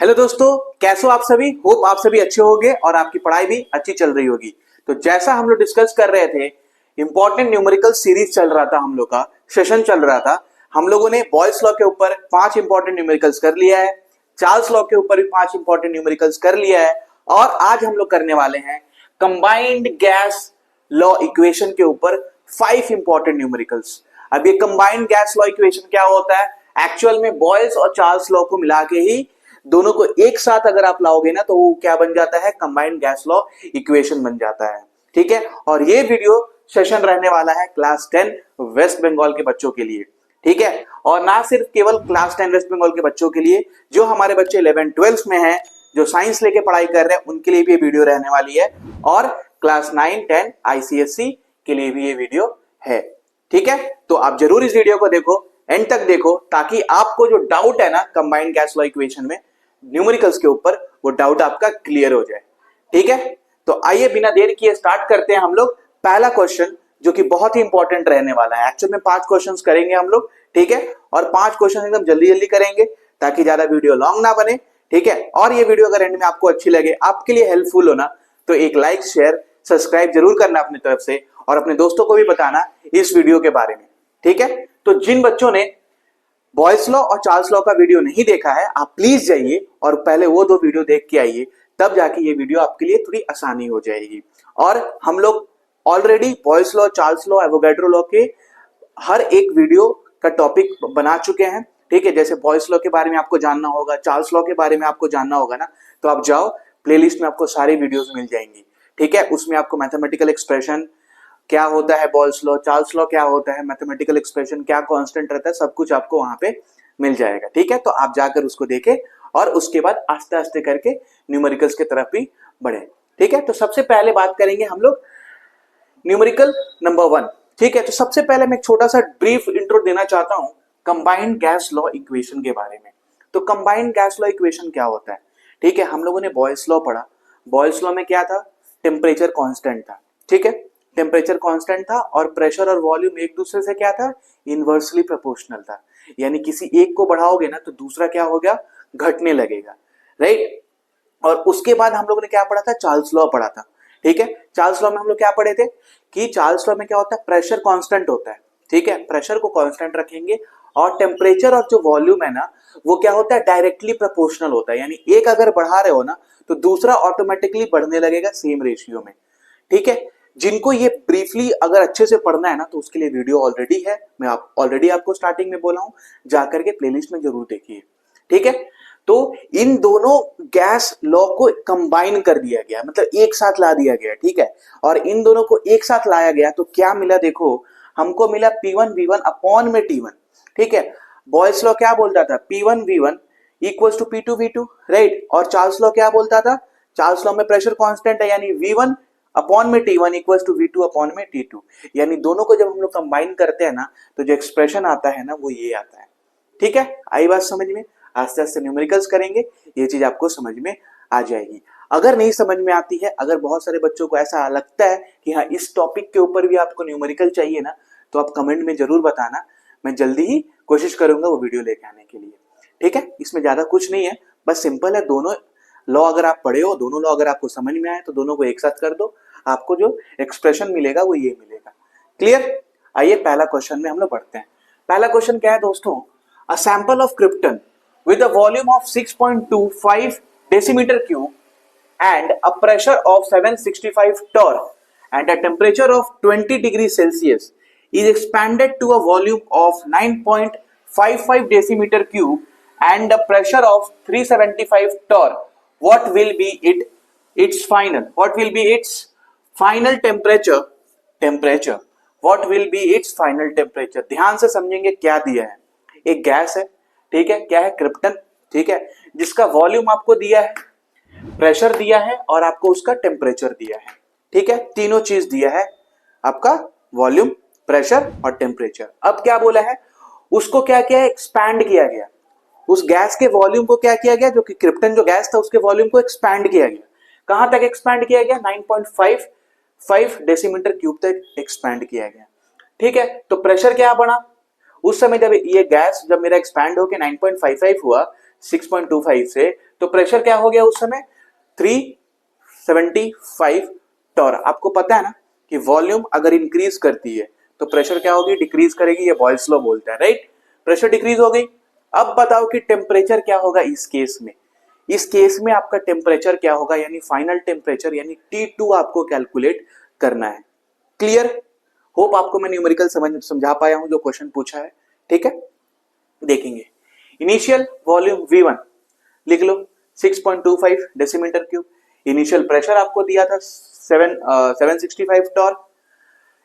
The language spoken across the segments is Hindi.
हेलो दोस्तों, कैसे हो आप सभी। होप आप सभी अच्छे होंगे और आपकी पढ़ाई भी अच्छी चल रही होगी। तो जैसा हम लोग डिस्कस कर रहे थे, इंपॉर्टेंट न्यूमेरिकल सीरीज चल रहा था, हम लोग का सेशन चल रहा था। हम लोगों ने बॉयल्स लॉ के ऊपर 5 इंपॉर्टेंट न्यूमेरिकल्स कर लिया है, चार्ल्स लॉ के ऊपर भी 5 इंपॉर्टेंट न्यूमेरिकल्स कर लिया है, और आज हम लोग करने वाले हैं कंबाइंड गैस लॉ इक्वेशन के ऊपर 5 इंपॉर्टेंट न्यूमेरिकल्स। अब ये कंबाइंड गैस लॉ इक्वेशन क्या होता है? एक्चुअल में बॉयल्स और चार्ल्स लॉ को मिला के ही दोनों को एक साथ अगर आप लाओगे ना तो वो क्या बन जाता है? कंबाइंड गैस लॉ इक्वेशन बन जाता है। ठीक है, और ये वीडियो सेशन रहने वाला है क्लास 10 वेस्ट बंगाल के बच्चों के लिए। ठीक है, और ना सिर्फ केवल क्लास 10 वेस्ट बंगाल के बच्चों के लिए, जो हमारे बच्चे 11-12 में हैं, जो साइंस लेके पढ़ाई कर रहे हैं, उनके लिए भी ये वीडियो रहने वाली है, और क्लास 9-10 आईसीएससी के लिए भी ये वीडियो है। ठीक है, तो आप जरूर इस वीडियो को देखो, एंड तक देखो, ताकि आपको जो डाउट है ना कंबाइंड गैस लॉ इक्वेशन में न्यूमेरिकल्स के ऊपर, वो डाउट आपका क्लियर हो जाए। ठीक है, तो आइए बिना देर किए स्टार्ट करते हैं हम लोग पहला क्वेश्चन, जो कि बहुत ही इंपॉर्टेंट रहने वाला है। एक्चुअल में 5 क्वेश्चंस करेंगे हम लोग। ठीक है, और 5 क्वेश्चन एकदम जल्दी जल्दी करेंगे ताकि ज्यादा वीडियो लॉन्ग ना बने। ठीक है, और ये वीडियो अगर एंड में आपको अच्छी लगे, आपके लिए हेल्पफुल हो ना, तो एक लाइक शेयर सब्सक्राइब जरूर करना अपनी तरफ से, और अपने दोस्तों को भी बताना इस वीडियो के बारे में। ठीक है, तो जिन बच्चों ने बॉयल्स लॉ और चार्ल्स लॉ का वीडियो नहीं देखा है, आप प्लीज जाइए और पहले वो 2 वीडियो देख के आइए, तब जाके ये वीडियो आपके लिए थोड़ी आसानी हो जाएगी। और हम लोग already Boyle's law, Charles law, Avogadro law के हर एक वीडियो का टॉपिक बना चुके हैं। ठीक है, जैसे बॉयल्स लॉ के बारे में आपको जानना होगा, चार्ल्स लॉ के बारे में आपको जानना होगा ना, तो आप जाओ प्लेलिस्ट में, आपको सारी वीडियोस मिल जाएंगी। ठीक है, उसमें आपको मैथमेटिकल एक्सप्रेशन क्या होता है, बॉयल्स लॉ, चार्ल्स लॉ क्या होता है, मैथमेटिकल एक्सप्रेशन क्या कांस्टेंट रहता है, सब कुछ आपको वहां पे मिल जाएगा। ठीक है, तो आप जाकर उसको देखें और उसके बाद आस्ते आस्ते करके न्यूमेरिकल्स की तरफ भी बढ़े। ठीक है, तो सबसे पहले बात करेंगे हम लोग न्यूमेरिकल नंबर 1। ठीक है, तो सबसे पहले मैं एक छोटा सा ब्रीफ इंट्रो देना चाहता हूं कंबाइंड गैस लॉ इक्वेशन के बारे में। तो कंबाइंड गैस लॉ इक्वेशन क्या होता है? ठीक है, हम लोगों ने बॉयल्स लॉ पढ़ा। बॉयल्स लॉ में क्या था? टेम्परेचर कांस्टेंट था। ठीक है, टेम्परेचर कांस्टेंट था, और प्रेशर और वॉल्यूम एक दूसरे से क्या था? इनवर्सली प्रोपोर्शनल था। यानी किसी एक को बढ़ाओगे ना तो दूसरा क्या हो गया? घटने लगेगा। राइट, और उसके बाद हम लोगों ने क्या पढ़ा था? चार्ल्स लॉ पढ़ा था। ठीक है, चार्ल्स लॉ में हम लोग क्या पढ़े थे कि चार्ल्स लॉ में क्या होता है? प्रेशर कांस्टेंट होता है। ठीक है, प्रेशर को कांस्टेंट रखेंगे, और टेम्परेचर और जो वॉल्यूम है ना, वो क्या होता है? डायरेक्टली प्रोपोर्शनल होता है। यानी एक अगर बढ़ा रहे हो ना तो दूसरा ऑटोमेटिकली बढ़ने लगेगा सेम रेशियो में। ठीक है, जिनको ये ब्रीफली अगर अच्छे से पढ़ना है ना, तो उसके लिए वीडियो ऑलरेडी है, मैं ऑलरेडी आपको स्टार्टिंग में बोला हूं, जाकर के प्लेलिस्ट में जरूर देखिए। ठीक है, तो इन दोनों गैस लॉ को कंबाइन कर दिया गया, मतलब एक साथ ला दिया गया। ठीक है, और इन दोनों को एक साथ लाया गया तो क्या मिला? देखो, हमको मिला P1V1 अपॉन में T1। ठीक है, बॉयल्स लॉ क्या बोलता था? P1V1 equals to P2V2। Right, और चार्ल्स लॉ क्या बोलता था? चार्ल्स लॉ में प्रेशर कांस्टेंट है, यानी V1 अपॉन में T1 equals to V2 upon में T2। यानी दोनों को जब हम लोग कंबाइन करते हैं ना, तो जो एक्सप्रेशन आता है ना, वो ये आता है। ठीक है, आई बात समझ में? आस्ते आस्ते न्यूमेरिकल्स करेंगे, ये चीज आपको समझ में आ जाएगी। अगर नहीं समझ में आती है, अगर बहुत सारे बच्चों को ऐसा लगता है कि हाँ इस टॉपिक के ऊपर भी आपको न्यूमेरिकल चाहिए ना, तो आप कमेंट में जरूर बताना, मैं जल्दी ही कोशिश करूंगा वो वीडियो लेके आने के लिए। ठीक है, इसमें ज्यादा कुछ नहीं है, बस सिंपल है। दोनों लॉ अगर आप पढ़े हो, दोनों लॉ अगर आपको समझ में आए, तो दोनों को एक साथ कर दो, आपको जो एक्सप्रेशन मिलेगा वो ये मिलेगा। क्लियर? आइए पहला क्वेश्चन में हम लोग पढ़ते हैं। पहला क्वेश्चन क्या है दोस्तों? A sample of krypton with a volume of 6.25 decimeter cube and a pressure of 765 torr and a temperature of 20 degrees Celsius is expanded to a volume of 9.55 decimeter cube and a pressure of 375 torr. What will be its final? What will be its final temperature? Temperature. What will be its final temperature? ध्यान से समझेंगे क्या दिया है। एक गैस है, ठीक है, क्या है? क्रिप्टन। ठीक है, जिसका वॉल्यूम आपको दिया है, प्रेशर दिया है, और आपको उसका टेम्परेचर दिया है। ठीक है, तीनों चीज दिया है, आपका वॉल्यूम, प्रेशर और टेम्परेचर। अब क्या बोला है? उसको क्या किया है? एक्सपैंड किया गया। उस गैस के वॉल्यूम को क्या किया गया? जो कि क्रिप्टन जो गैस था, उसके वॉल्यूम को एक्सपैंड किया गया। कहां तक एक्सपैंड किया गया? 9.55 डेसीमीटर क्यूब तक एक्सपैंड किया गया। ठीक है, तो प्रेशर क्या बना उस समय? जब ये गैस जब मेरा एक्सपैंड होकर 9.55 हुआ 6.25 से, तो प्रेशर क्या हो गया उस समय 375 टॉर। आपको पता है ना कि वॉल्यूम अगर इंक्रीज करती है तो प्रेशर क्या होगी, डिक्रीज करेगी, ये बॉयल्स लॉ बोलता है, राइट। प्रेशर डिक्रीज हो गई। अब बताओ कि टेम्परेचर क्या होगा इस केस में। इस केस में आपका टेम्परेचर क्या होगा, यानी फाइनल टेम्परेचर यानी T2 आपको कैलकुलेट करना है। क्लियर? होप आपको मैं न्यूमेरिकल समझा पाया हूं जो क्वेश्चन पूछा है, ठीक है। देखेंगे इनिशियल वॉल्यूम V1 लिख लो 6.25 डेसीमीटर क्यूब। इनिशियल प्रेशर आपको दिया था 765 टॉर।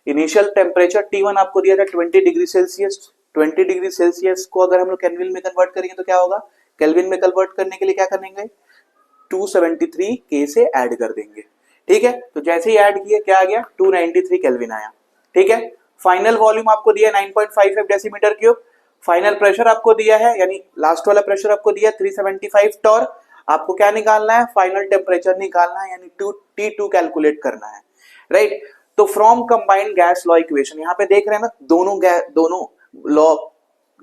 इनिशियल टेम्परेचर T1 आपको दिया था 20 डिग्री सेल्सियस। 20 डिग्री सेल्सियस को अगर हम लोग केल्विन में कन्वर्ट करेंगे तो क्या होगा, केल्विन में कन्वर्ट करने के लिए क्या करेंगे, 273 के से ऐड कर देंगे, ठीक है। तो जैसे ही ऐड किए क्या आ गया, 293 केल्विन आया, ठीक है। फाइनल वॉल्यूम आपको दिया 9.55 डेसीमीटर क्यूब। फाइनल प्रेशर आपको दिया है, यानी लास्ट वाला प्रेशर आपको दिया 375 टॉर। आपको क्या निकालना है, फाइनल टेम्परेचर निकालना है, यानी T2 कैलकुलेट करना है, राइट। तो from combined gas law equation, यहाँ पे देख रहे हैं ना, दोनों लॉ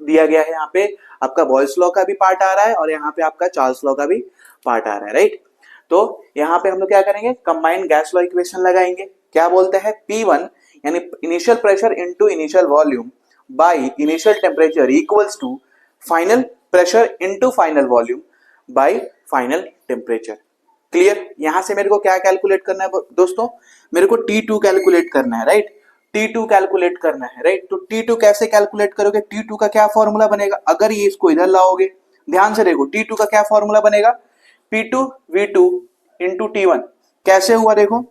दिया गया है। यहाँ पे आपका बॉयल्स लॉ का भी पार्ट आ रहा है और यहाँ पे आपका चार्ल्स लॉ का भी पार्ट आ रहा है, राइट। तो यहाँ पे हम लोग क्या करेंगे, कंबाइंड गैस लॉ इक्वेशन लगाएंगे। क्या बोलते हैं, P1 यानी initial pressure into initial volume by initial temperature equals to final pressure into final volume by final temperature. Clear? यहां से मेरे को क्या कैलकुलेट करना है दोस्तों, मेरे को T2 कैलकुलेट करना है, राइट। T2 कैलकुलेट करना है, राइट। तो T2 कैसे कैलकुलेट करोगे, T2 का क्या फॉर्मूला बनेगा, अगर ये इसको इधर लाओगे, ध्यान से देखो, T2 का क्या फॉर्मूला बनेगा, P2 V2 इंटू T1। कैसे हुआ देखो,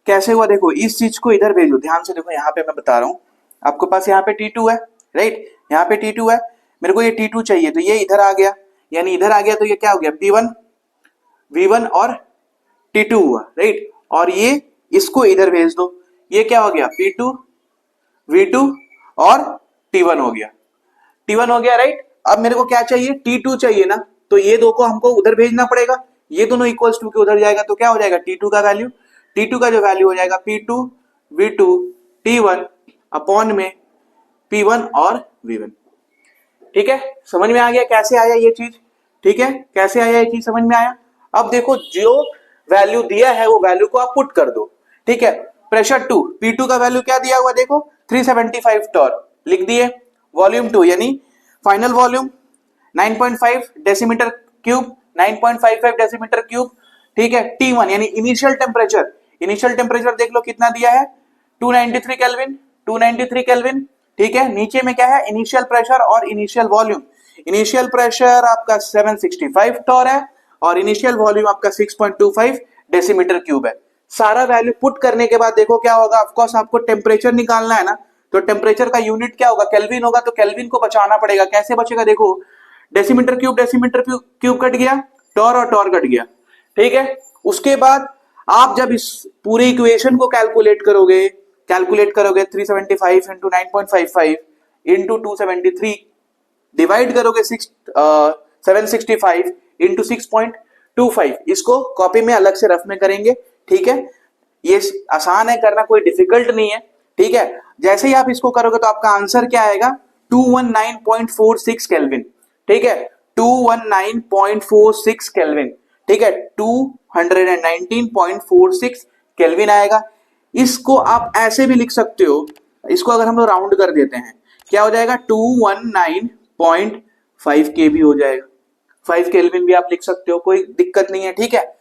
कैसे हुआ देखो, इस चीज को इधर भेजो, ध्यान से देखो, यहाँ पे मैं बता रहा हूँ आपके पास, यहाँ पे T2 है, राइट, यहाँ पे T2 है, मेरे को ये T2 चाहिए, तो ये इधर आ गया, यानी इधर आ गया, तो ये क्या हो गया, P1 V1 और T2 हुआ, राइट। और ये इसको इधर भेज दो, ये क्या हो गया, P2 V2 और T1 हो गया, T1 हो गया, राइट। अब मेरे को क्या चाहिए, T2 चाहिए ना, तो ये दो को हमको उधर भेजना पड़ेगा, ये दोनों इक्वल्स टू के उधर जाएगा, तो क्या हो जाएगा, T2 का वैल्यू, T2 का जो वैल्यू हो जाएगा P2 V2 T1 अपॉन में P1 और V1। ठीक है, समझ में आ गया कैसे आया ये चीज, ठीक है, कैसे आया ये चीज समझ में आया। अब देखो जो वैल्यू दिया है वो वैल्यू को आप पुट कर दो, ठीक है। प्रेशर 2 P2 का वैल्यू क्या दिया हुआ देखो 375 टॉर लिख दिए। वॉल्यूम 2 यानी final volume 9.5 decimetre cube, 9.55 decimetre cube, ठीक है। T1 यानी इनिशियल टेम्परेचर, इनिशियल टेम्परेचर देख लो कितना दिया है 293 केल्विन, 293 केल्विन, ठीक है। नीचे में क्या है, इनिशियल प्रेशर और इनिशियल वॉल्यूम। इनिशियल प्रेशर आपका 765 टॉर है और इनिशियल वॉल्यूम आपका 6.25 डेसीमीटर क्यूब है। सारा वैल्यू पुट करने के बाद देखो क्या होगा, ऑफ कोर्स आपको टेम्परेचर निकालना है ना, तो टेम्परेचर का यूनिट क्या होगा, केल्विन होगा, तो केल्विन को बचाना पड़ेगा। कैसे बचेगा देखो, डेसीमीटर क्यूब कट गया, टॉर और टॉर कट गया, ठीक है। उसके बाद आप जब इस पूरे इक्वेशन को कैलकुलेट करोगे 375 इंटू 9.55 इंटू 273 डिवाइड करोगे 765 इंटू 6.25, इसको कॉपी में अलग से रफ में करेंगे, ठीक है। ये आसान है करना, कोई डिफिकल्ट नहीं है, ठीक है। जैसे ही आप इसको करोगे तो आपका आंसर क्या आएगा 219.46 केल्विन, ठीक है, 219.46 केल्विन, ठीक है, 219.46 केल्विन आएगा। इसको आप ऐसे भी लिख सकते हो, इसको अगर हम लोग राउंड कर देते हैं क्या हो जाएगा 219.5 के भी हो जाएगा, 5 केल्विन भी आप लिख सकते हो, कोई दिक्कत नहीं है, ठीक है,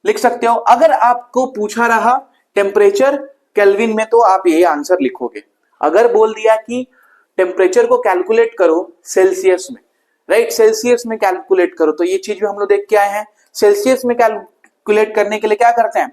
लिख सकते हो। अगर आपको पूछा रहा टेम्परेचर केल्विन में तो आप ये आंसर लिखोगे। अगर बोल दिया कि टेम्परेचर को कैलकुलेट करो सेल्सियस में, राइट, सेल्सियस में कैलकुलेट करो, तो ये चीज भी हम लोग देख के आए हैं। सेल्सियस में कैलकुलेट करने के लिए क्या करते हैं,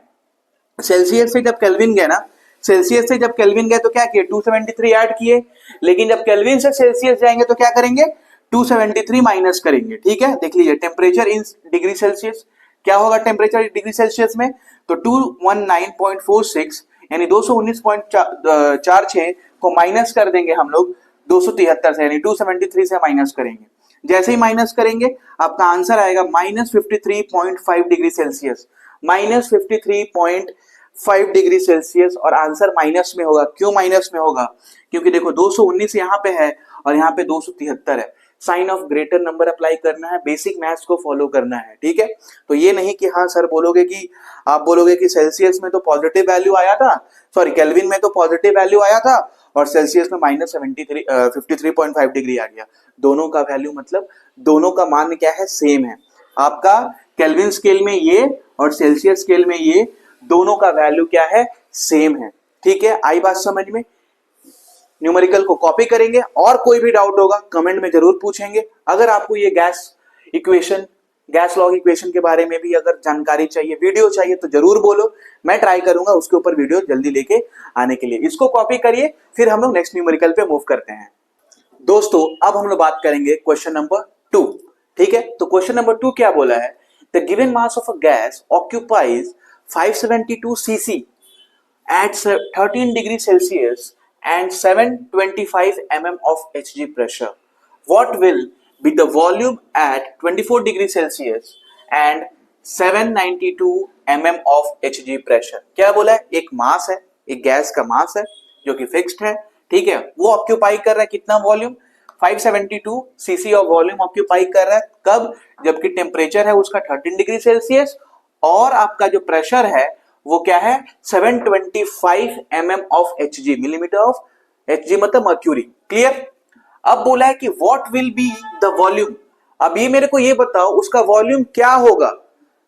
सेल्सियस से जब केल्विन गए ना, सेल्सियस से जब केल्विन गए तो क्या किए 273 ऐड किए, लेकिन जब केल्विन से सेल्सियस जाएंगे तो क्या करेंगे 273 माइनस करेंगे, ठीक है। देख लीजिए टेम्परेचर इन डिग्री सेल्सियस, क्या होगा टेम्परेचर डिग्री सेल्सियस में, तो 219.46 यानी 219.46 को माइनस कर देंगे हम लोग 273 से, यानी 273 से माइनस करेंगे। जैसे ही माइनस करेंगे आपका आंसर आएगा -53.5 डिग्री सेल्सियस, -53.5 डिग्री सेल्सियस, और आंसर माइनस में होगा। क्यों माइनस में होगा, क्योंकि देखो 219 यहाँ पे है और यहाँ पे 273 है, sign of greater number apply करना है, बेसिक मैथ्स को फॉलो करना है, ठीक है। तो ये नहीं कि हाँ सर बोलोगे कि आप बोलोगे कि सेल्सियस में तो पॉजिटिव वैल्यू आया था, सॉरी केल्विन में तो पॉजिटिव वैल्यू आया था और सेल्सियस में -53.5 डिग्री आ गया। दोनों का वैल्यू मतलब दोनों का मान क्या है, सेम है। आपका केल्विन स्केल में ये और सेल्सियस स्केल में ये दोनों का वैल्यू क्या है, सेम है, ठीक है। आई बात समझ में। न्यूमेरिकल को कॉपी करेंगे और कोई भी डाउट होगा कमेंट में जरूर पूछेंगे। अगर आपको ये गैस लॉग इक्वेशन के बारे में भी अगर जानकारी चाहिए, वीडियो चाहिए तो जरूर बोलो, मैं ट्राई करूंगा उसके ऊपर वीडियो जल्दी लेके आने के लिए। इसको कॉपी करिए, फिर हम लोग नेक्स्ट न्यूमेरिकल पे मूव करते हैं। दोस्तों अब हम लोग बात करेंगे क्वेश्चन नंबर 2, ठीक है। तो क्वेश्चन नंबर 2 क्या बोला है, the given mass of a gas occupies 572 cc at 13 degree Celsius and 725 mm of Hg pressure. What will be the volume at 24 degree Celsius and 792 mm of Hg pressure? क्या बोला है, एक मास है, एक गैस का मास है जो कि फिक्स्ड है, ठीक है। वो ऑक्यूपाई कर रहा है कितना volume, 572 cc of volume occupy कर रहा है। कब, जबकि टेम्परेचर है उसका 13 डिग्री सेल्सियस और आपका जो प्रेशर है वो क्या है, 725 mm of Hg, millimetre of Hg मतलब मर्क्यूरी। क्लियर। अब बोला है कि what will be the volume. अब ये मेरे को ये बताओ उसका वॉल्यूम क्या होगा,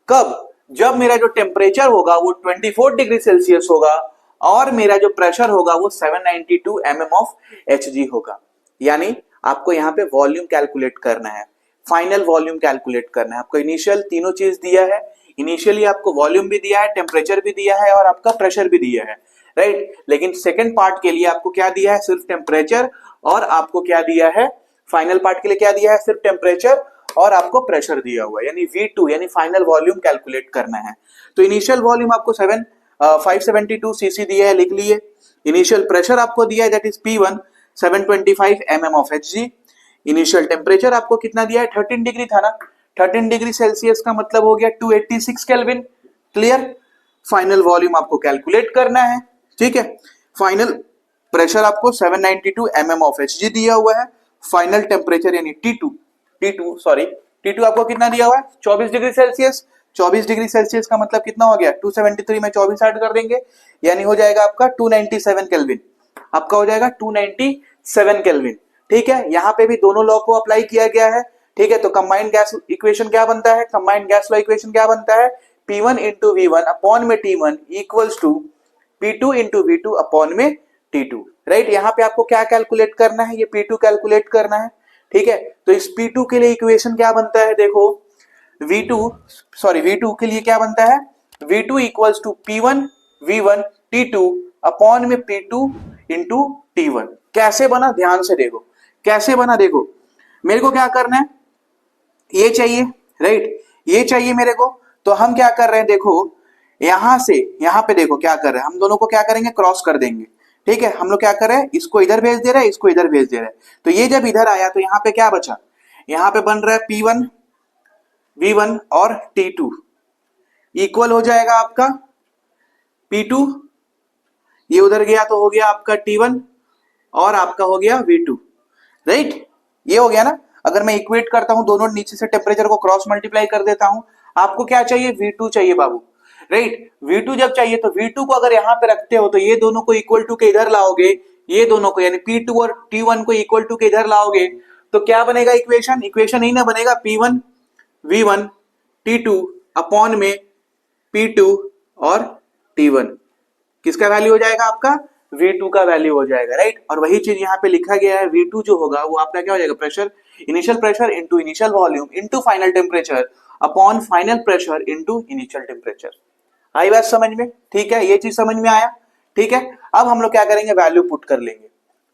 कब, जब मेरा जो टेम्परेचर होगा वो 24 डिग्री सेल्सियस होगा और मेरा जो प्रेशर होगा वो 792 mm ऑफ Hg होगा। यानी आपको यहाँ पे वॉल्यूम कैलकुलेट करना है, फाइनल वॉल्यूम कैलकुलेट करना है। आपको इनिशियल तीनों चीज दिया है, इनिशियली आपको वॉल्यूम भी दिया है, टेम्परेचर भी दिया है और आपका प्रेशर भी दिया है, राइट। लेकिन सेकंड पार्ट के लिए आपको क्या दिया है, सिर्फ टेम्परेचर, और आपको क्या दिया है, फाइनल पार्ट के लिए क्या दिया है, सिर्फ टेम्परेचर और आपको प्रेशर दिया हुआ है, यानी V2 यानी फाइनल वॉल्यूम कैलकुलेट करना है। तो इनिशियल वॉल्यूम आपको 572 cc दिया है, लिख लिए। इनिशियल प्रेशर आपको दिया है that is P1 725 mm of Hg। Initial temperature आपको कितना दिया है, 13 डिग्री था ना, 13 डिग्री सेल्सियस का मतलब हो गया 286 केल्विन। क्लियर। फाइनल वॉल्यूम आपको कैलकुलेट करना है, ठीक है। फाइनल प्रेशर आपको 792 mm ऑफ Hg दिया हुआ है। फाइनल टेम्परेचर यानी T2 आपको कितना दिया हुआ है, 24 डिग्री सेल्सियस। 24 डिग्री सेल्सियस का मतलब कितना हो गया, 273 में 24 ऐड कर देंगे, यानी हो जाएगा आपका 297 केल्विन। आपका हो जाएगा 297 केल्विन, ठीक है। यहाँ पे भी दोनों लॉ को अप्लाई किया गया है, ठीक है। तो कंबाइंड गैस इक्वेशन क्या बनता है, कंबाइंड गैस लॉ इक्वेशन क्या बनता है, P1 इंटू V1 अपॉन में T1 equals to P2 into V2 upon में T2, राइट। यहाँ पे आपको क्या कैलकुलेट करना है, ये P2 कैलकुलेट करना है, ठीक है। तो इस P2 के लिए इक्वेशन क्या बनता है, देखो V2 के लिए क्या बनता है, V2 equals to P1 V1 T2 upon में P2 इंटू T1। कैसे बना, ध्यान से देखो कैसे बना। देखो मेरे को क्या करना है, ये चाहिए, राइट, ये चाहिए मेरे को। तो हम क्या कर रहे हैं, देखो यहां से यहां पे देखो क्या कर रहे हैं, हम दोनों को क्या करेंगे, क्रॉस कर देंगे, ठीक है। हम लोग क्या कर रहे हैं, इसको इधर भेज दे रहे हैं, इसको इधर भेज दे रहे हैं। तो ये जब इधर आया तो यहाँ पे क्या बचा, यहाँ पे बन रहा है P1 V1 और T2 इक्वल हो जाएगा आपका P2, ये उधर गया तो हो गया आपका T1 और आपका हो गया V2, राइट। ये हो गया ना। अगर मैं इक्वेट करता हूं दोनों, नीचे से टेम्परेचर को क्रॉस मल्टीप्लाई कर देता हूं, आपको क्या चाहिए, V2 चाहिए बाबू, राइट। V2 जब चाहिए तो V2 को अगर यहां पे रखते हो तो ये दोनों को इक्वल टू के इधर लाओगे, ये दोनों को यानी P2 और T1 को इक्वल टू के इधर लाओगे तो क्या बनेगा, इक्वेशन ही ना बनेगा, P1 V1 T2 अपॉन में P2 और T1। किसका वैल्यू हो जाएगा, आपका V2 का वैल्यू हो जाएगा, राइट। और वही चीज यहाँ पे लिखा गया है, V2 जो होगा वो आपका क्या हो जाएगा, pressure, initial pressure into initial volume into final temperature upon final pressure into initial temperature. आई बात समझ में, ठीक है, ये चीज समझ में आया, ठीक है। अब हम लोग क्या करेंगे, वैल्यू पुट कर लेंगे,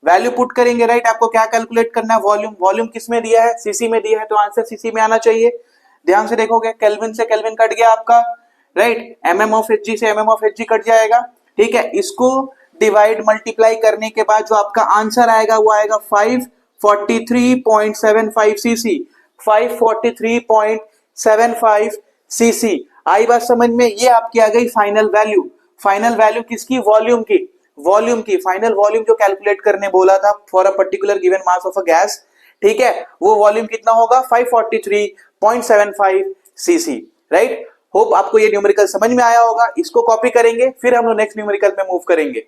वैल्यू पुट करेंगे, राइट। आपको क्या कैलकुलेट करना है, वॉल्यूम किस में दिया है, सीसी में दिया है, तो आंसर सीसी में आना चाहिए। ध्यान से देखोगे, केल्विन से केल्विन कट गया आपका, राइट। mm ऑफ Hg से mm ऑफ Hg कट जाएगा, ठीक है। इसको डिवाइड मल्टीप्लाई करने के बाद जो आपका आंसर आएगा वो आएगा 543.75 cc, 543.75 cc। आई बात समझ में, ये आपकी आ गई फाइनल वैल्यू। फाइनल वैल्यू किसकी, वॉल्यूम की फाइनल वॉल्यूम जो कैलकुलेट करने बोला था for a particular given mass of a gas, ठीक है, वो वॉल्यूम कितना होगा 543.75 सीसी, राइट। होप आपको ये न्यूमेरिकल समझ में आया होगा। इसको कॉपी करेंगे, फिर हम लोग नेक्स्ट न्यूमेरिकल पे मूव करेंगे।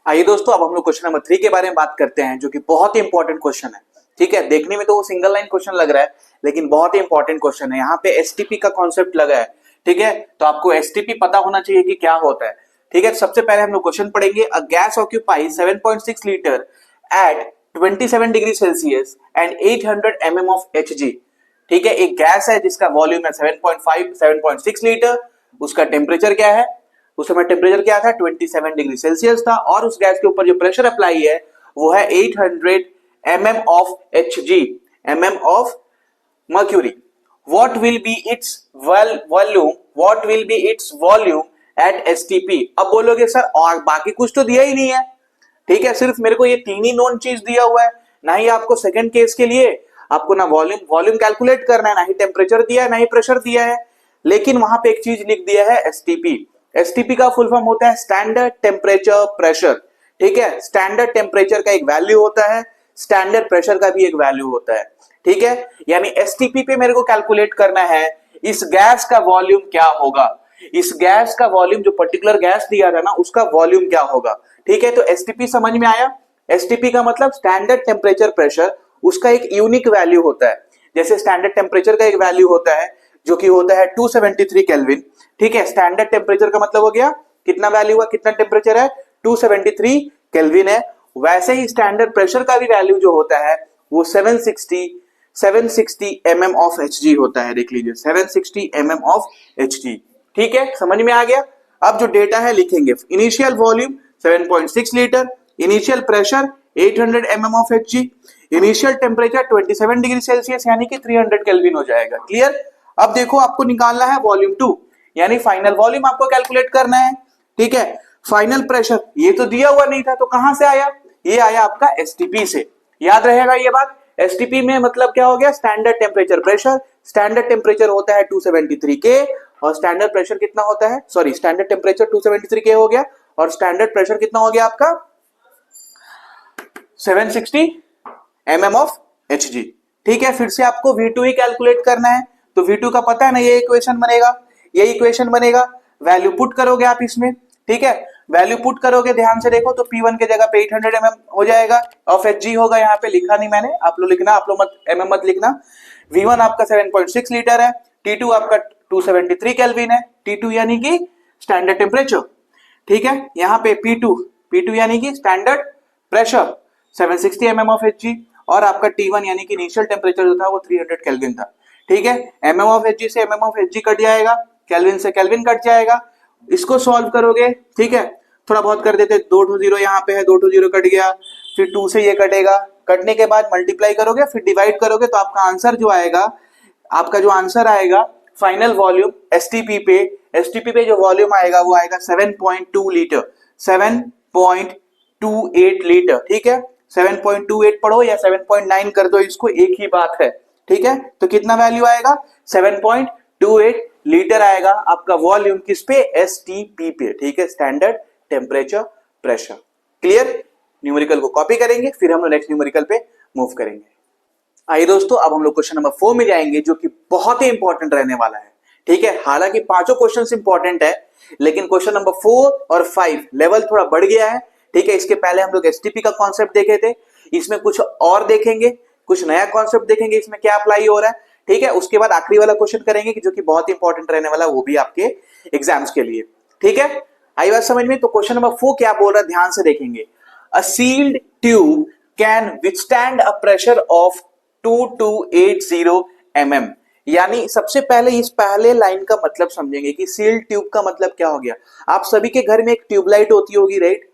आइए दोस्तों, अब हम लोग क्वेश्चन नंबर 3 के बारे में बात करते हैं, जो कि बहुत ही इंपॉर्टेंट क्वेश्चन है। ठीक है, देखने में तो वो सिंगल लाइन क्वेश्चन लग रहा है, लेकिन बहुत ही इंपॉर्टेंट क्वेश्चन है। यहाँ पे एसटीपी का कॉन्सेप्ट लगा है। ठीक है, तो आपको एसटीपी पता होना चाहिए कि क्या होता है। ठीक है, सबसे पहले हम लोग क्वेश्चन पढ़ेंगे। A gas occupies 7.6 litre at 27 degree Celsius and 800 mm of Hg। ठीक है, एक गैस है जिसका वॉल्यूम है 7.6 लीटर। उसका टेम्परेचर क्या है, उस समय टेम्परेचर क्या था 27 डिग्री सेल्सियस था, और उस गैस के ऊपर जो प्रेशर अप्लाई है वो है 800 mm of Hg, mm of mercury. What will be its volume? What will be its volume at STP? अब बोलोगे सर और बाकी कुछ तो दिया ही नहीं है। ठीक है, सिर्फ मेरे को ये तीन ही नोन चीज दिया हुआ है। ना ही आपको सेकंड केस के लिए आपको ना वॉल्यूम कैलकुलेट करना है, ना ही टेम्परेचर दिया है, ना ही प्रेशर दिया है। लेकिन वहां पे एक चीज लिख दिया है एसटीपी। एसटीपी का फुल फॉर्म होता है स्टैंडर्ड टेम्परेचर प्रेशर। ठीक है, स्टैंडर्ड टेम्परेचर का एक वैल्यू होता है, स्टैंडर्ड प्रेशर का भी एक वैल्यू होता है। ठीक है, यानी एसटीपी पे मेरे को कैलकुलेट करना है इस गैस का वॉल्यूम क्या होगा, इस गैस का वॉल्यूम जो पर्टिकुलर गैस दिया था ना उसका वॉल्यूम क्या होगा। ठीक है, तो एसटीपी समझ में आया। एसटीपी का मतलब स्टैंडर्ड टेम्परेचर प्रेशर, उसका एक यूनिक वैल्यू होता है। जैसे स्टैंडर्ड टेम्परेचर का एक वैल्यू होता है जो कि होता है 273 केल्विन। ठीक है, स्टैंडर्ड टेम्परेचर का मतलब हो गया कितना वैल्यू हुआ, कितना टेम्परेचर है 273 केल्विन है। वैसे ही स्टैंडर्ड प्रेशर का भी वैल्यू जो होता है वो 760 mm ऑफ Hg होता है। देख लीजिए 760 mm ऑफ Hg। ठीक है, समझ में आ गया। अब जो डेटा है लिखेंगे, initial volume 7.6 litre, initial pressure 800 mm of Hg, initial temperature 27 degree Celsius यानी कि 300 केल्विन हो जाएगा। क्लियर। अब देखो आपको निकालना है वॉल्यूम 2 यानी फाइनल वॉल्यूम आपको कैलकुलेट करना है। ठीक है, फाइनल प्रेशर ये तो दिया हुआ नहीं था, तो कहां से आया, ये आया आपका एसटीपी से। याद रहेगा ये बात। एसटीपी में मतलब क्या हो गया, standard temperature pressure. Standard temperature होता है 273 के, और स्टैंडर्ड प्रेशर कितना होता है, सॉरी स्टैंडर्ड टेम्परेचर 273 के हो गया, और स्टैंडर्ड प्रेशर कितना हो गया आपका 760 mm ऑफ Hg। ठीक है, फिर से आपको V2 ही कैलकुलेट करना है, तो V2 का पता है ना, ये इक्वेशन बनेगा, ये इक्वेशन बनेगा। वैल्यू पुट करोगे आप इसमें। ठीक है, वैल्यू पुट करोगे, ध्यान से देखो, तो P1 के जगह पे 800 mm हो जाएगा, ऑफ Hg होगा। यहाँ पे लिखा नहीं मैंने, आप लोग लिखना, आप लोग मत mm मत लिखना। V1 आपका 7.6 लीटर है, T2 आपका 273 केल्विन है, T2 यानी कि स्टैंडर्ड टेम्परेचर। ठीक है, यहाँ पे P2 यानी कि standard pressure 760 mm of Hg, और आपका T1 यानी कि इनिशियल टेम्परेचर जो था वो 300 केल्विन था। ठीक है, mm ऑफ Hg से mm ऑफ Hg कट जाएगा, केल्विन से केल्विन कट जाएगा। इसको सॉल्व करोगे, ठीक है, थोड़ा बहुत कर देते, 2 to 0 यहाँ पे है, 2 to 0 कट गया, फिर 2 से ये कटेगा, कटने के बाद मल्टीप्लाई करोगे, फिर डिवाइड करोगे, तो आपका आंसर जो आएगा, आपका जो आंसर आएगा फाइनल वॉल्यूम एसटीपी पे जो वॉल्यूम आएगा वो आएगा 7.2 लीटर, 7.28 लीटर। ठीक है, 7.28 पढ़ो या 7.9 कर दो, इसको एक ही बात है। ठीक है, तो कितना वैल्यू आएगा 7.28 लीटर आएगा आपका वॉल्यूम किस पे, एसटीपी पे। ठीक है, standard temperature pressure. Clear. Numerical को कॉपी करेंगे, फिर हम लोग नेक्स्ट न्यूमेरिकल पे मूव करेंगे। आइए दोस्तों, अब हम लोग क्वेश्चन नंबर 4 में जाएंगे, जो कि बहुत ही इंपॉर्टेंट रहने वाला है। ठीक है, हालांकि पांचों क्वेश्चन इंपॉर्टेंट है, लेकिन क्वेश्चन नंबर 4 और 5 लेवल थोड़ा बढ़ गया है। ठीक है, इसके पहले हम लोग एसटीपी का कॉन्सेप्ट देखे थे, इसमें कुछ और देखेंगे, कुछ नया कॉन्सेप्ट देखेंगे, इसमें क्या अप्लाई हो रहा है। ठीक है, उसके बाद आखिरी वाला क्वेश्चन करेंगे कि जो कि बहुत इंपॉर्टेंट रहने वाला है, वो भी आपके एग्जाम्स के लिए। ठीक है, आई बात समझ में। तो क्वेश्चन नंबर 4 क्या बोल रहा है, ध्यान से देखेंगे। A sealed tube can withstand a pressure of 2280 mm। यानी सबसे पहले इस पहले लाइन का मतलब समझेंगे कि सील्ड ट्यूब का मतलब क्या हो गया। आप सभी के घर में एक ट्यूबलाइट होती होगी, राइट।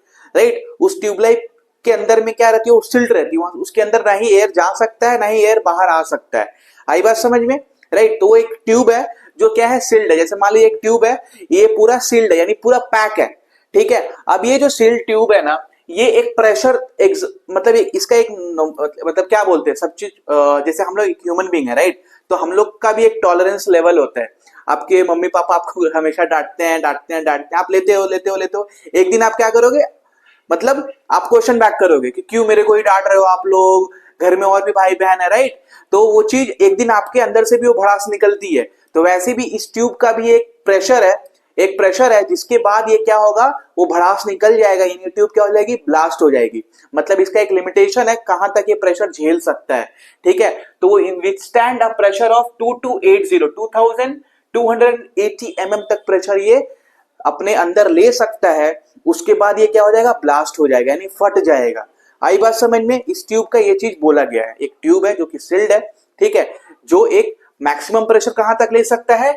उस ट्यूबलाइट के अंदर में क्या रहती है, वो सिल्ट रहती है, उसके अंदर ना ही एयर जा सकता है, ना ही एयर बाहर आ सकता है। आई बात समझ में, राइट। तो एक ट्यूब है जो क्या है, सील्ड है। जैसे मान लीजिए एक ट्यूब है, ये पूरा सील्ड है, यानी पूरा पैक है। ठीक है, अब ये जो सील्ड ट्यूब है ना, ये एक प्रेशर मतलब इसका एक मतलब क्या बोलते हैं, सब चीज जैसे हम लोग ह्यूमन बीइंग है, राइट। तो हम लोग का भी एक टॉलरेंस लेवल होता है। आपके मम्मी पापा आपको हमेशा डांटते हैं, आप लेते हो। एक दिन आप क्या करोगे, मतलब आप क्वेश्चन बैक करोगे कि क्यों मेरे को ही डांट रहे हो आप लोग, घर में और भी भाई बहन है, राइट। तो वो चीज एक दिन आपके अंदर से भी वो भड़ास निकलती है। तो वैसे भी इस ट्यूब का भी एक प्रेशर है जिसके बाद ये क्या होगा, वो भड़ास निकल जाएगा, यानी ट्यूब क्या हो जाएगी, ब्लास्ट हो जाएगी। मतलब इसका एक लिमिटेशन है कहां तक ये प्रेशर झेल सकता है, ठीक है। तो वो withstand a pressure of 2280 mm तक प्रेशर ये अपने अंदर ले सकता है। उसके बाद ये क्या हो जाएगा, ब्लास्ट हो जाएगा, यानी फट जाएगा। आई बात समझ में। इस ट्यूब का ये चीज बोला गया है, एक ट्यूब है जो कि सील्ड है, ठीक है, जो एक मैक्सिमम प्रेशर कहां तक ले सकता है,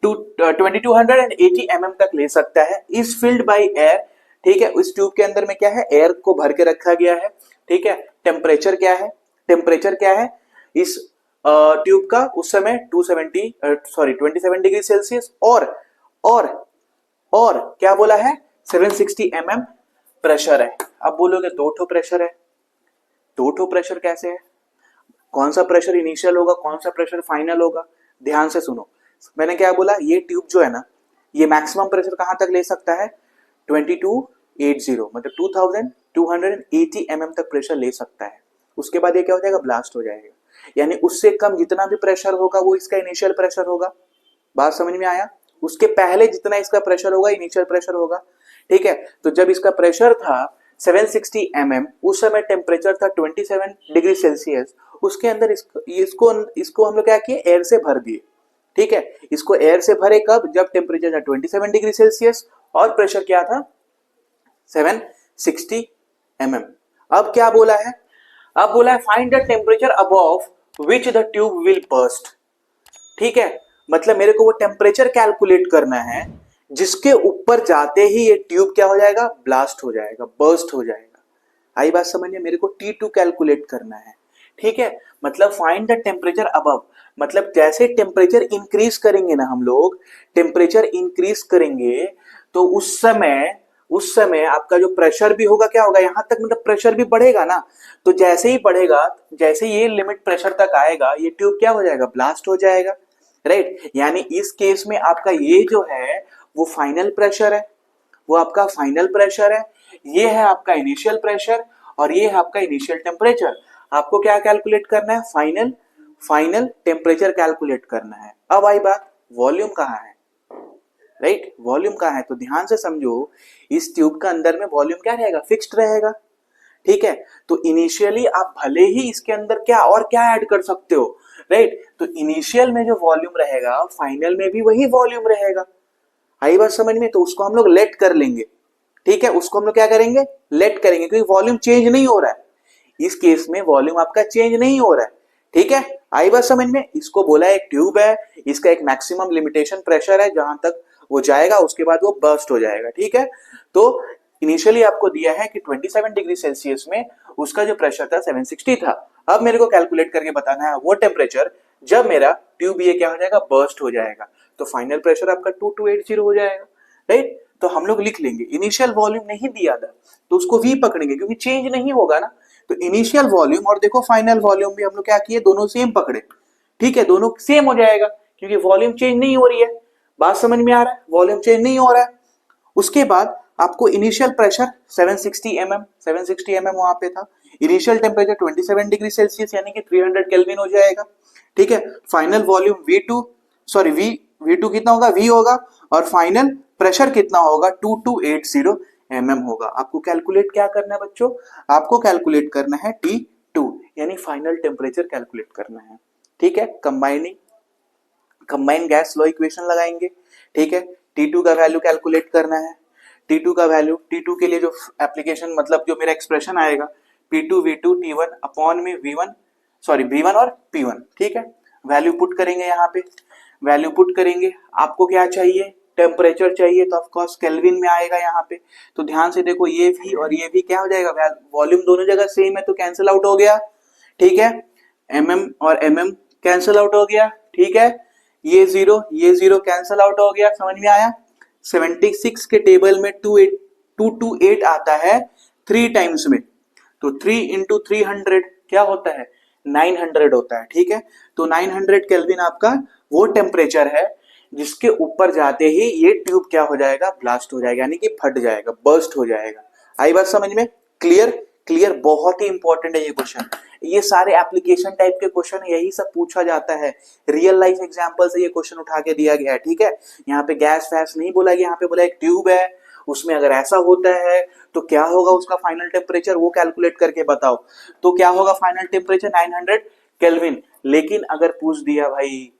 2280 mm तक ले सकता है, इज फिल्ड बाय एयर, ठीक है। इस ट्यूब के अंदर में क्या है, एयर को भर के रखा गया है, ठीक है। टेम्परेचर क्या है इस ट्यूब का उस समय 27 डिग्री सेल्सियस और क्या बोला है, 760 mm प्रेशर है। अब बोलोगे दो ठो प्रेशर है, दो ठो प्रेशर कैसे है, कौन सा प्रेशर इनिशियल होगा, कौन सा प्रेशर फाइनल होगा, ध्यान से सुनो। मैंने क्या बोला, ये ट्यूब जो है ना, ये मैक्सिमम प्रेशर कहां तक ले सकता है, 2280 मतलब 2280 mm तक प्रेशर ले सकता है। उसके बाद ये क्या हो जाएगा, ब्लास्ट हो जाएगा। यानी उससे कम जितना भी प्रेशर होगा वो इसका इनिशियल प्रेशर होगा। बात समझ में आया। उसके पहले जितना इसका प्रेशर होगा इनिशियल प्रेशर होगा, ठीक है। तो जब इसका प्रेशर था 760 mm, उस समय टेम्परेचर था 27 डिग्री सेल्सियस, उसके अंदर इसको हम लोग क्या किए, एयर से भर दिए, ठीक है। इसको एयर से भरे कब, जब टेम्परेचर था 27 डिग्री सेल्सियस और प्रेशर क्या था 760 mm। अब क्या बोला है, अब बोला है find the temperature above which the tube will burst, ठीक है। मतलब मेरे को वो टेम्परेचर कैलकुलेट करना है जिसके ऊपर जाते ही ये ट्यूब क्या हो जाएगा, ब्लास्ट हो जाएगा, बर्स्ट हो जाएगा। आई बात समझिए, मेरे को T2 कैलकुलेट करना है, ठीक है। मतलब फाइंड द टेम्परेचर अबव, मतलब जैसे टेम्परेचर इंक्रीज करेंगे ना हम लोग, टेम्परेचर इंक्रीज करेंगे तो उस समय आपका जो प्रेशर भी होगा क्या होगा, यहां तक मतलब प्रेशर भी बढ़ेगा ना। तो जैसे ही बढ़ेगा, जैसे ये लिमिट प्रेशर तक आएगा, ये ट्यूब क्या हो जाएगा, ब्लास्ट हो जाएगा, राइट। यानी इस केस में आपका ये जो है वो फाइनल प्रेशर है, वो आपका फाइनल प्रेशर है, ये है आपका इनिशियल प्रेशर और ये है आपका इनिशियल टेम्परेचर। आपको क्या कैलकुलेट करना है, फाइनल टेम्परेचर कैलकुलेट करना है। अब आई बात, वॉल्यूम कहाँ है, राइट, वॉल्यूम कहाँ है। तो ध्यान से समझो, इस ट्यूब का अंदर में वॉल्यूम क्या रहेगा, फिक्स्ड रहेगा, ठीक है। तो इनिशियली आप भले ही इसके अंदर क्या ऐड कर सकते हो, राइट। तो इनिशियल में जो वॉल्यूम रहेगा फाइनल में भी वही वॉल्यूम रहेगा। आई बात समझ में। तो उसको हम लोग लेट कर लेंगे, ठीक है, उसको हम लोग क्या करेंगे, लेट करेंगे, क्योंकि वॉल्यूम चेंज नहीं हो रहा है। इस केस में वॉल्यूम आपका चेंज नहीं हो रहा है, ठीक है। आई बात समझ में। इसको बोला एक ट्यूब है, इसका एक मैक्सिमम लिमिटेशन प्रेशर है, जहां तक वो जाएगा उसके बाद वो बर्स्ट हो जाएगा, ठीक है। तो इनिशियली आपको दिया है कि 27 डिग्री सेल्सियस में उसका जो प्रेशर था 760 था। अब मेरे को कैलकुलेट करके बताना है वो टेम्परेचर जब मेरा ट्यूब ये क्या हो जाएगा, बर्स्ट हो जाएगा। तो फाइनल प्रेशर आपका 2280 हो जाएगा, राइट। तो हम लोग लिख लेंगे, इनिशियल वॉल्यूम नहीं दिया था तो उसको V पकड़ेंगे क्योंकि चेंज नहीं होगा ना। तो इनिशियल वॉल्यूम और देखो फाइनल वॉल्यूम भी हम लोग क्या किए, दोनों सेम पकड़े, ठीक है, दोनों सेम हो जाएगा क्योंकि वॉल्यूम चेंज नहीं हो रही है। बात समझ में आ रहा है, वॉल्यूम चेंज नहीं हो रहा है। उसके बाद आपको इनिशियल प्रेशर 760 mm वहां पे था, इनिशियल टेम्परेचर 27 डिग्री सेल्सियस यानी कि 300 केल्विन हो जाएगा, ठीक है। फाइनल वॉल्यूम V2 कितना होगा, V होगा, और फाइनल प्रेशर कितना होगा, 2280 mm होगा। आपको कैलकुलेट क्या करना है बच्चों, आपको कैलकुलेट करना है T2 यानी फाइनल टेम्परेचर कैलकुलेट करना है, ठीक है। कंबाइन गैस लॉ इक्वेशन लगाएंगे, ठीक है। T2 का वैल्यू कैलकुलेट करना है। T2 का वैल्यू, T2 के लिए जो एप्लीकेशन मतलब जो मेरा एक्सप्रेशन आएगा P2 V2 T1 अपॉन में V1 और P1, ठीक है। वैल्यू पुट करेंगे, यहाँ पे वैल्यू पुट करेंगे। आपको क्या चाहिए, टेम्परेचर चाहिए, तो ऑफ कोर्स केल्विन में आएगा यहाँ पे। तो ध्यान से देखो, ये V और ये V क्या हो जाएगा, वॉल्यूम दोनों जगह सेम है तो कैंसिल आउट हो गया, ठीक है। mm और mm कैंसिल आउट हो गया, ठीक है। ये जीरो कैंसिल आउट हो गया, समझ में आया। 76 के टेबल में 228 आता है 3 टाइम्स में, तो 3 इंटू 300 क्या होता है, 900 होता है, ठीक है। तो 900 केल्विन आपका वो टेम्परेचर है जिसके ऊपर जाते ही ये ट्यूब क्या हो जाएगा, ब्लास्ट हो जाएगा, यानी कि फट जाएगा, बर्स्ट हो जाएगा। आई बात समझ में, क्लियर, बहुत ही इंपॉर्टेंट है ये क्वेश्चन। ये सारे एप्लीकेशन टाइप के क्वेश्चन, यही सब पूछा जाता है। रियल लाइफ एग्जांपल से ये क्वेश्चन उठा के दिया गया है, ठीक है। यहाँ पे गैस फैस नहीं बोला गया, यहाँ पे बोला एक ट्यूब है, उसमें अगर ऐसा होता है तो क्या होगा उसका फाइनल टेम्परेचर, वो कैलकुलेट करके बताओ। तो क्या होगा फाइनल टेम्परेचर 900 केल्विन। लेकिन अगर पूछ दिया भाई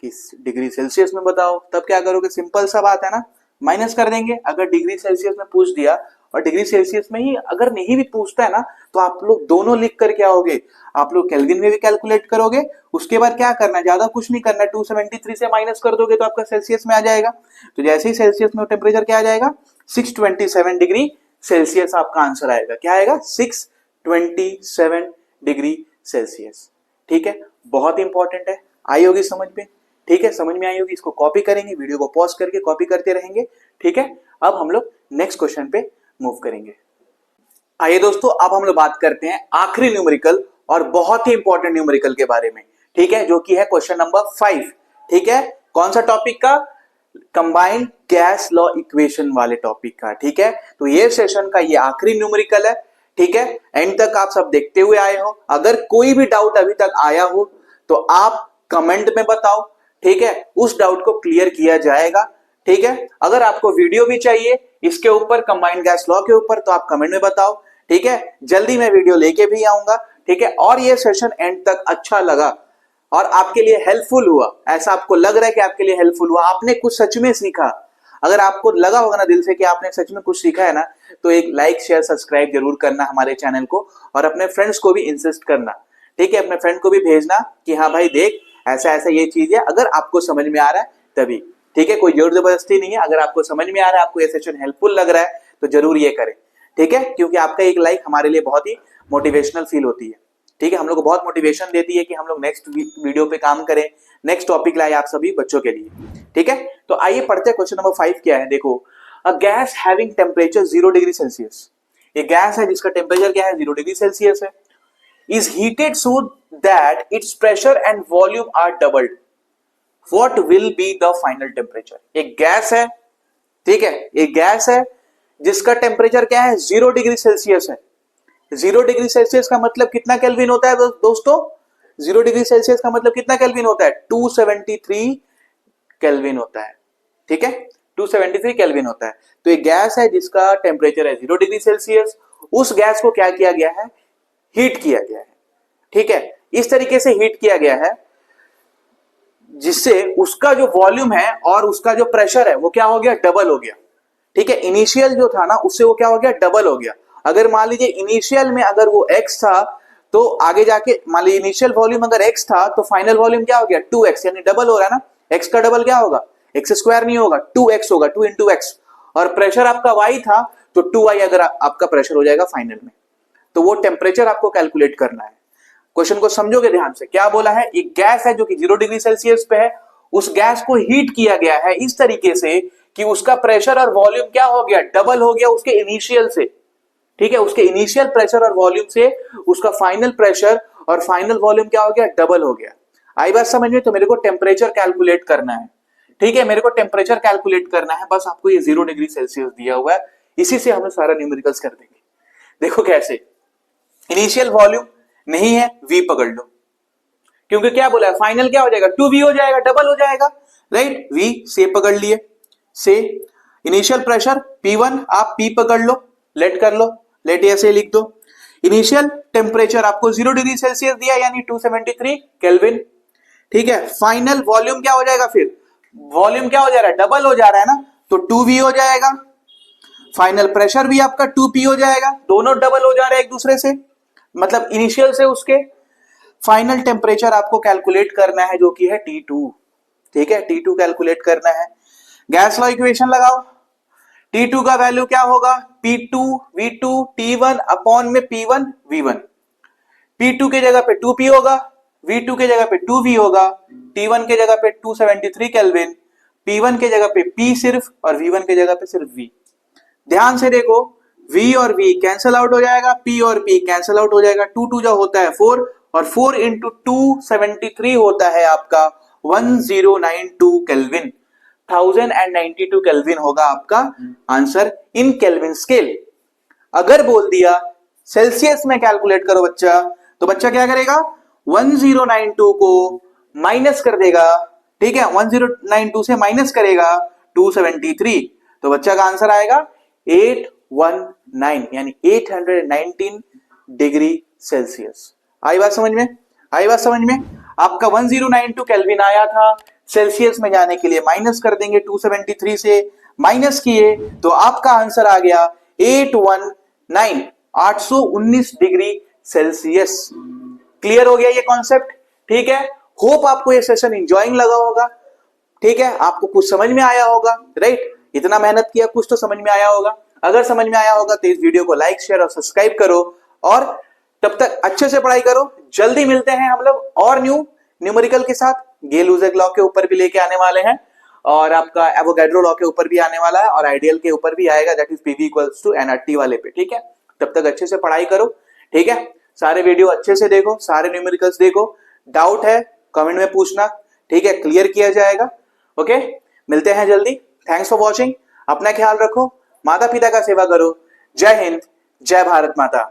किस डिग्री सेल्सियस में बताओ, तब क्या करोगे, सिंपल सा बात है ना, माइनस कर देंगे। अगर डिग्री सेल्सियस में पूछ दिया और डिग्री सेल्सियस में ही अगर नहीं भी पूछता है ना, तो आप लोग दोनों लिख कर क्या होगे, आप लोग केल्विन में भी कैलकुलेट करोगे। उसके बाद क्या करना है, ज्यादा कुछ नहीं करना है, 273 से माइनस कर दोगे तो आपका सेल्सियस में आ जाएगा। तो जैसे ही सेल्सियस में टेम्परेचर क्या आ जाएगा, 627 डिग्री सेल्सियस आपका आंसर आएगा। क्या आएगा, 627 डिग्री सेल्सियस। ठीक है, बहुत इंपॉर्टेंट है, आई होगी समझ में। ठीक है, समझ में आई होगी। इसको कॉपी करेंगे, वीडियो को पॉज करके कॉपी करते रहेंगे। ठीक है, अब हम लोग नेक्स्ट क्वेश्चन पे मूव करेंगे। आइए दोस्तों, अब हम लोग बात करते हैं आखिरी न्यूमेरिकल और बहुत ही इंपॉर्टेंट न्यूमेरिकल के बारे में। ठीक है, जो कि है क्वेश्चन नंबर 5। ठीक है, कौन सा टॉपिक का, कंबाइंड गैस लॉ इक्वेशन वाले टॉपिक का। ठीक है, तो ये सेशन का ये आखिरी न्यूमेरिकल है। ठीक है, एंड तक आप सब देखते हुए आए हो। अगर कोई भी डाउट अभी तक आया हो तो आप कमेंट में बताओ। ठीक है, उस डाउट को क्लियर किया जाएगा। ठीक है, अगर आपको वीडियो भी चाहिए इसके ऊपर, कंबाइंड गैस लॉ के ऊपर, तो आप कमेंट में बताओ। ठीक है, जल्दी मैं वीडियो लेके भी आऊंगा। ठीक है, और ये सेशन एंड तक अच्छा लगा और आपके लिए हेल्पफुल हुआ, ऐसा आपको लग रहा है कि आपके लिए हेल्पफुल हुआ, आपने कुछ सच में सीखा, अगर आपको लगा होगा ना दिल से कि आपने सच में कुछ सीखा है ना, तो एक लाइक शेयर सब्सक्राइब जरूर करना हमारे चैनल को, और अपने फ्रेंड्स को भी इंसिस्ट करना। ठीक है, अपने फ्रेंड को भी भेजना कि हाँ भाई देख ऐसा ऐसा ये चीज है, अगर आपको समझ में आ रहा है तभी। ठीक है, कोई जोर जबरदस्ती नहीं है, अगर आपको समझ में आ रहा है, आपको ये सेशन हेल्पफुल लग रहा है तो जरूर ये करें। ठीक है, क्योंकि आपका एक लाइक हमारे लिए बहुत ही मोटिवेशनल फील होती है। ठीक है, हम लोग को बहुत मोटिवेशन देती है कि हम लोग नेक्स्ट वीडियो पे काम करें, नेक्स्ट टॉपिक लाए आप सभी बच्चों के लिए। ठीक है, तो आइए पढ़ते हैं क्वेश्चन नंबर 5 क्या है। देखो, a gas having temperature 0 degree Celsius, ये गैस है जिसका टेम्परेचर क्या है, 0 डिग्री सेल्सियस है, is heated so that its pressure and volume are doubled. What will be the final temperature? एक गैस है, ठीक है, एक गैस है जिसका टेम्परेचर क्या है, 0 डिग्री सेल्सियस है। 0 डिग्री सेल्सियस का मतलब कितना केल्विन होता है दोस्तों, 0 डिग्री सेल्सियस का मतलब कितना केल्विन होता है, 273 केल्विन होता है। ठीक है, 273 केल्विन होता है। तो एक गैस है जिसका टेम्परेचर है 0 डिग्री सेल्सियस, उस गैस को क्या किया गया है, हीट किया गया है। ठीक है, इस तरीके से हीट किया गया है जिससे उसका जो वॉल्यूम है और उसका जो प्रेशर है वो क्या हो गया, डबल हो गया। ठीक है, इनिशियल जो था ना उससे वो क्या हो गया, डबल हो गया। अगर मान लीजिए इनिशियल में अगर वो x था, तो आगे जाके मान लीजिए इनिशियल वॉल्यूम अगर x था तो फाइनल वॉल्यूम क्या हो गया, 2x, यानी डबल हो रहा है ना। x का डबल क्या होगा, x स्क्वायर नहीं होगा, 2x होगा, 2 into x। और प्रेशर आपका y था तो 2y अगर आपका प्रेशर हो जाएगा फाइनल में। तो वो टेम्परेचर आपको कैलकुलेट करना है। क्वेश्चन को समझोगे ध्यान से, क्या बोला है, एक गैस है जो कि 0 डिग्री सेल्सियस पे है, उस गैस को हीट किया गया है इस तरीके से कि उसका प्रेशर और वॉल्यूम क्या हो गया, डबल हो गया उसके इनिशियल से। ठीक है, उसके इनिशियल प्रेशर और वॉल्यूम से उसका फाइनल प्रेशर और फाइनल वॉल्यूम क्या हो गया, डबल हो गया। आई बात समझ में। तो मेरे को टेम्परेचर कैलकुलेट करना है। ठीक है, मेरे को टेम्परेचर कैलकुलेट करना है, बस आपको ये 0 डिग्री सेल्सियस दिया हुआ है, इसी से हम लोग सारा न्यूमेरिकल्स कर देंगे। देखो कैसे, इनिशियल वॉल्यूम नहीं है, v पकड़ लो, क्योंकि क्या बोला है, फाइनल क्या हो जाएगा, 2v हो जाएगा, डबल हो जाएगा, राइट। v से पकड़ लिए, से इनिशियल प्रेशर p1, आप p पकड़ लो, लेट कर लो, लेट ऐसे लिख दो। इनिशियल टेम्परेचर आपको 0 डिग्री सेल्सियस दिया यानी 273 केल्विन। ठीक है, फाइनल वॉल्यूम क्या हो जाएगा, फिर वॉल्यूम क्या हो जा रहा है, डबल हो जा रहा है ना, तो 2v हो जाएगा। फाइनल प्रेशर भी आपका 2p हो जाएगा, दोनों डबल हो जा रहे हैं एक दूसरे से, मतलब इनिशियल से उसके। फाइनल टेम्परेचर आपको कैलकुलेट करना है जो कि है T2। ठीक है, T2 कैलकुलेट करना है। गैस लॉ इक्वेशन लगाओ, T2 का वैल्यू क्या होगा, P2 V2 T1 अपॉन में P1 V1। P2 के जगह पे 2P होगा, V2 के जगह पे 2V होगा, T1 के जगह पे 273 केल्विन, P1 के जगह पे P सिर्फ और V1 के जगह पे सिर्फ V। ध्यान से देखो, V और V कैंसल आउट हो जाएगा, P और P कैंसल आउट हो जाएगा, 2 जो होता है 4 और 4 इंटू 273 होता है आपका 1092 केल्विन, 1092 केल्विन होगा आपका आंसर इन केल्विन स्केल। अगर बोल दिया सेल्सियस में कैलकुलेट करो बच्चा, तो बच्चा क्या करेगा, 1092 को माइनस कर देगा, ठीक है, 1092 से माइनस करेगा 273, तो बच्चा का आंसर आएगा 819 यानी 819 डिग्री सेल्सियस। आई बात समझ में, आई बात समझ में। आपका 1092 केल्विन आया था, सेल्सियस में जाने के लिए माइनस कर देंगे, 273 से माइनस किए तो आपका आंसर आ गया 819 819 डिग्री सेल्सियस। क्लियर हो गया ये कॉन्सेप्ट, ठीक है। होप आपको ये सेशन इंजॉइंग लगा होगा, ठीक है, आपको कुछ समझ में आया होगा, राइट। इतना मेहनत किया, कुछ तो समझ में आया होगा। अगर समझ में आया होगा तो इस वीडियो को लाइक शेयर और सब्सक्राइब करो, और तब तक अच्छे से पढ़ाई करो। जल्दी मिलते हैं हम लोग और न्यूमेरिकल के साथ। गेल-यूजेक लॉ के ऊपर भी लेके आने वाले हैं, और आपका एवोगैड्रो लॉ के ऊपर भी आने वाला है, और आइडियल के ऊपर भी आएगा, that is PV equals to NRT वाले पे, ठीक है। तब तक अच्छे से पढ़ाई करो, ठीक है। सारे वीडियो अच्छे से देखो, सारे न्यूमेरिकल्स देखो, डाउट है कमेंट में पूछना, ठीक है, क्लियर किया जाएगा। ओके, मिलते हैं जल्दी। थैंक्स फॉर वॉचिंग, अपना ख्याल रखो, माता पिता का सेवा करो। जय हिंद, जय भारत माता।